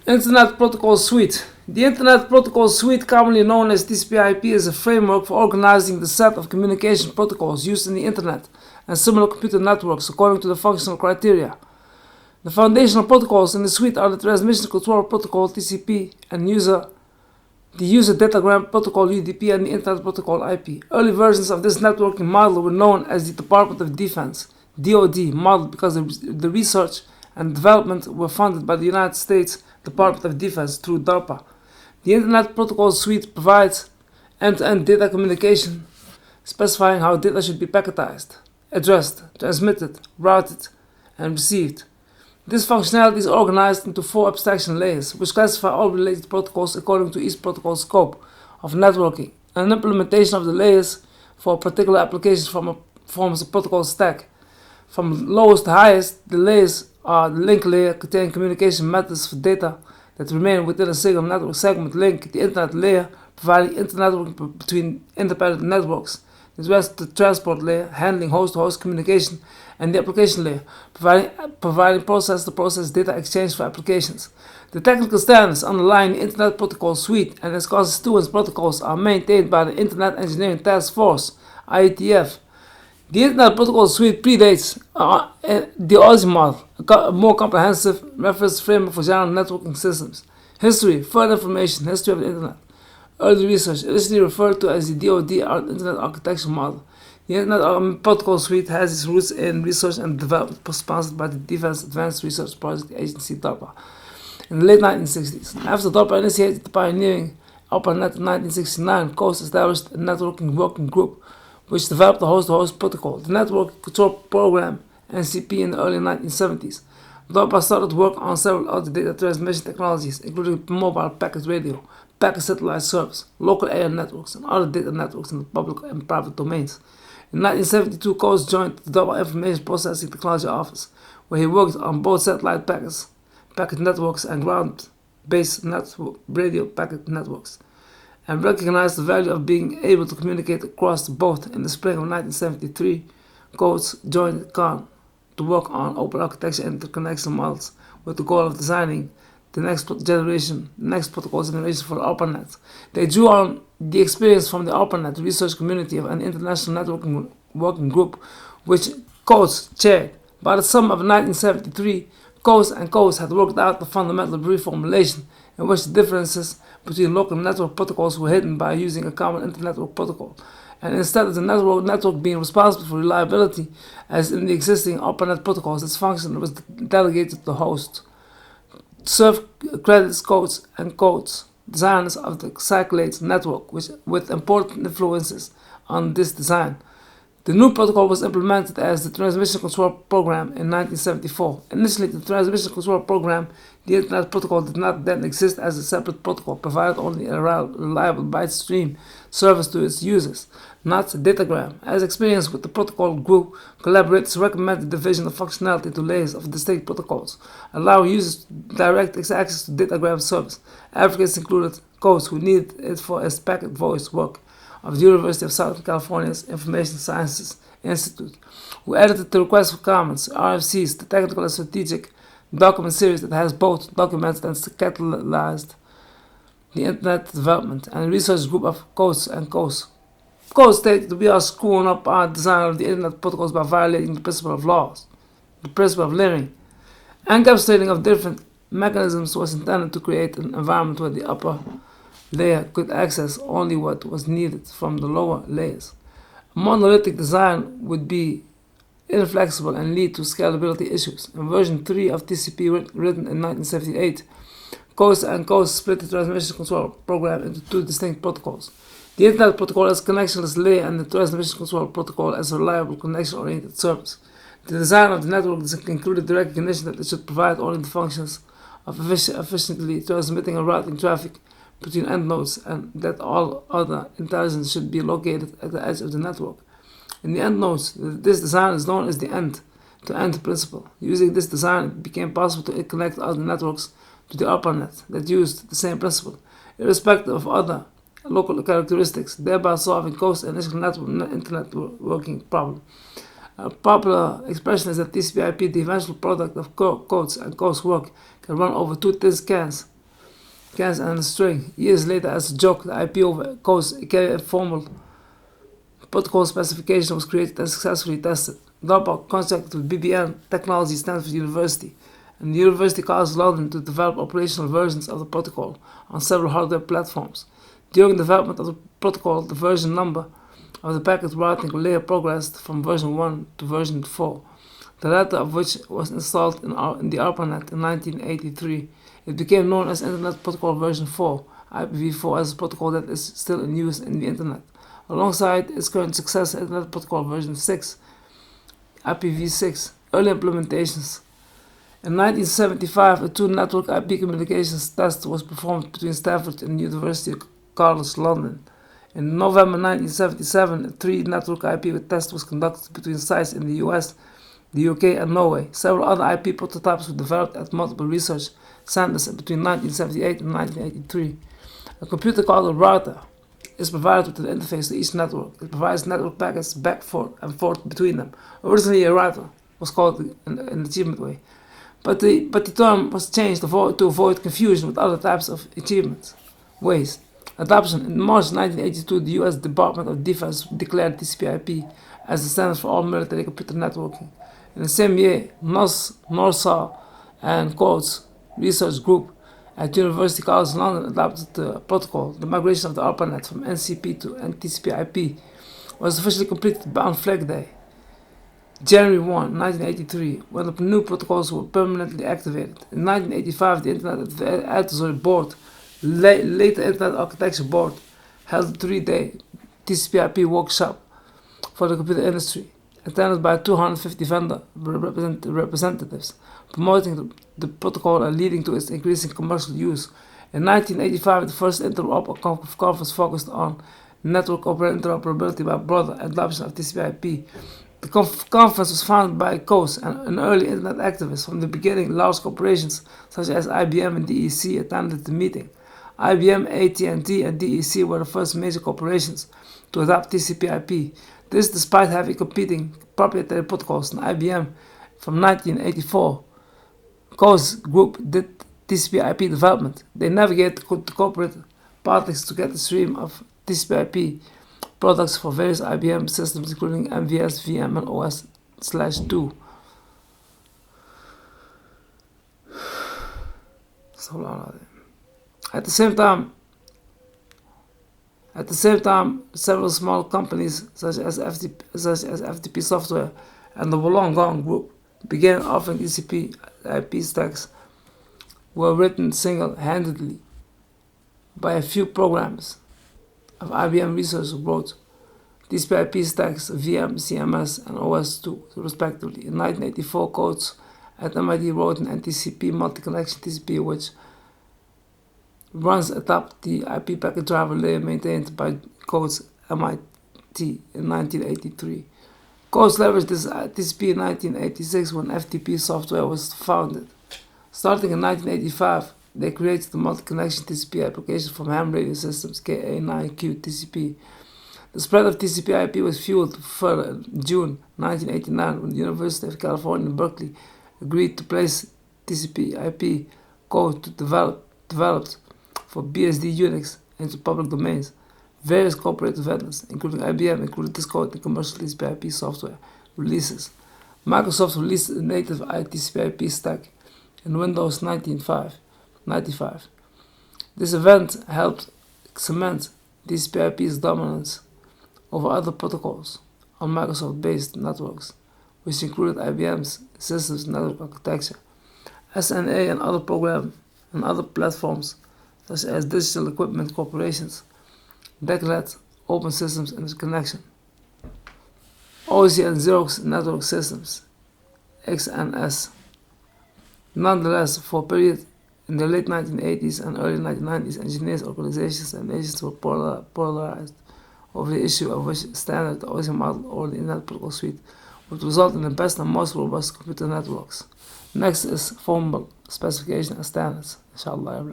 Internet Protocol Suite. The Internet Protocol Suite, commonly known as TCP/IP, is a framework for organizing the set of communication protocols used in the Internet and similar computer networks according to the functional criteria. The foundational protocols in the suite are the Transmission Control Protocol (TCP) and the User Datagram Protocol (UDP) and the Internet Protocol (IP). Early versions of this networking model were known as the Department of Defense (DoD) model because the research and development were funded by the United States Department of Defense through DARPA. The Internet Protocol Suite provides end-to-end data communication, specifying how data should be packetized, addressed, transmitted, routed, and received. This functionality is organized into 4 abstraction layers, which classify all related protocols according to each protocol's scope of networking. An implementation of the layers for a particular application forms a protocol stack. From lowest to highest, the layers are the link layer containing communication methods for data that remain within a single network segment link, the internet layer providing internetworking between independent networks, the transport layer handling host-to-host communication, and the application layer providing process-to-process data exchange for applications. The technical standards underlying the Internet Protocol Suite and its constituent protocols are maintained by the Internet Engineering Task Force (IETF). The Internet Protocol Suite predates the Odyssey model, a more comprehensive reference framework for general networking systems. History, further information, history of the Internet. Early research, initially referred to as the DoD Internet Architecture Model. The Internet Protocol Suite has its roots in research and development sponsored by the Defense Advanced Research Project Agency (DARPA) in the late 1960s. After DARPA initiated the pioneering ARPANET in 1969, COAST established a networking working group which developed the host-to-host protocol, the Network Control Program (NCP) in the early 1970s. DARPA started work on several other data transmission technologies, including mobile packet radio, packet satellite service, local area networks, and other data networks in the public and private domains. In 1972, COAST joined the DARPA Information Processing Technology Office, where he worked on both satellite packet networks and ground-based radio packet networks, and recognized the value of being able to communicate across both. In the spring of 1973, COAST joined CON to work on open architecture interconnection models with the goal of designing the next protocol generation for the ARPANET. They drew on the experience from the ARPANET research community of an international networking working group, which COAST chaired. By the summer of 1973, COAST and COAST had worked out the fundamental reformulation in which the differences between local network protocols were hidden by using a common internetwork protocol, and instead of the network being responsible for reliability, as in the existing ARPANET protocols, its function was delegated to the host. Serve credits COAST designers of the Cyclades network, with important influences on this design. The new protocol was implemented as the Transmission Control Program in 1974. Initially, the Transmission Control Program, the Internet Protocol, did not then exist as a separate protocol, provided only a reliable byte stream service to its users, not a datagram. As experience with the protocol grew, collaborators recommended the division of functionality into layers of distinct protocols, allowing users direct access to datagram service. Advocates included COAST, who needed it for its packet voice work, of the University of Southern California's Information Sciences Institute, who edited the Request for Comments, RFCs, the technical and strategic document series that has both documented and catalyzed the Internet development, and a research group of COAST and COAST. COAST stated that we are screwing up our design of the Internet protocols by violating the principle of laws, the principle of layering, and encapsulating of different mechanisms was intended to create an environment where the upper layer could access only what was needed from the lower layers. A monolithic design would be inflexible and lead to scalability issues. In version 3 of TCP written in 1978, COAST and COAST split the Transmission Control Program into 2 distinct protocols. The Internet Protocol as a connectionless layer and the Transmission Control Protocol as a reliable connection-oriented service. The design of the network included the recognition that it should provide only the functions of efficiently transmitting and routing traffic between end nodes, and that all other intelligence should be located at the edge of the network. In the end nodes, this design is known as the end-to-end principle. Using this design, it became possible to connect other networks to the ARPANET that used the same principle, irrespective of other local characteristics, thereby solving COAST's initial internet working problem. A popular expression is that TCP/IP, the eventual product of COAST and COAST work, can run over 2 thin scans cans and a string. Years later, as a joke, the IP over codes carried a formal protocol specification was created and successfully tested. DARPA contracted with BBN Technology Stanford University and the University College London to develop operational versions of the protocol on several hardware platforms. During development of the protocol, the version number of the packet routing layer progressed from version 1 to version 4, the latter of which was installed in the ARPANET in 1983. It became known as Internet Protocol version 4, IPv4, as a protocol that is still in use in the Internet, alongside its current successor, Internet Protocol version 6, IPv6. Early implementations. In 1975, a two-network IP communications test was performed between Stanford and University College London. In November 1977, a three-network IP test was conducted between sites in the US, the UK, and Norway. Several other IP prototypes were developed at multiple research centers between 1978 and 1983. A computer called a router is provided with an interface to each network. It provides network packets back and forth between them. Originally, a router was called an achievement way, but the term was changed to avoid confusion with other types of achievement ways. Adoption. In March 1982, the U.S. Department of Defense declared TCP/IP as the standard for all military computer networking. In the same year, Norsaw and Coates Research Group at University College London adopted the protocol. The migration of the ARPANET from NCP to TCP/IP was officially completed on Flag Day, January 1, 1983, when the new protocols were permanently activated. In 1985, the Internet Advisory Board, later Internet Architecture Board, held a 3-day TCP/IP workshop for the computer industry, attended by 250 vendor representatives, promoting the protocol and leading to its increasing commercial use. In 1985, the first Interop conference focused on network interoperability by broader adoption of TCP/IP. The conference was founded by Coase, an early Internet activist. From the beginning, large corporations such as IBM and DEC attended the meeting. IBM, AT&T, and DEC were the first major corporations to adopt TCP/IP. This despite having competing proprietary protocols. In IBM, from 1984, Coase Group did TCP/IP development. They navigated the corporate partners to get the stream of TCP/IP products for various IBM systems, including MVS, VM, and OS/2. So long. At the same time, several small companies such as FTP Software and the Wollongong Group began offering TCP/IP stacks were written single-handedly by a few programmers of IBM research who wrote TCP/IP stacks VM, CMS, and OS/2 respectively. In 1984, Coates at MIT wrote an NTCP multi-connection TCP which runs atop the IP packet driver layer maintained by Coates MIT in 1983. Coates leveraged this TCP in 1986 when FTP Software was founded. Starting in 1985, they created the multi-connection TCP application from ham radio systems KA9Q TCP. The spread of TCP/IP was fueled further in June 1989 when the University of California, Berkeley agreed to place TCP/IP code developed for BSD Unix into public domains. Various corporate vendors, including IBM, included this code in commercial TCP/IP software releases. Microsoft released a native TCP/IP stack in Windows 95. This event helped cement TCP/IP's dominance over other protocols on Microsoft-based networks, which included IBM's systems network architecture, SNA, and other platforms such as Digital Equipment Corporation's declared Open Systems Interconnection, OSI and Xerox Network Systems, XNS. Nonetheless, for a period in the late 1980s and early 1990s, engineers, organizations, and nations were polarized over the issue of which standard, the OSI model, or the Internet Protocol Suite would result in the best and most robust computer networks. Next is formal specification and standards. Inshallah.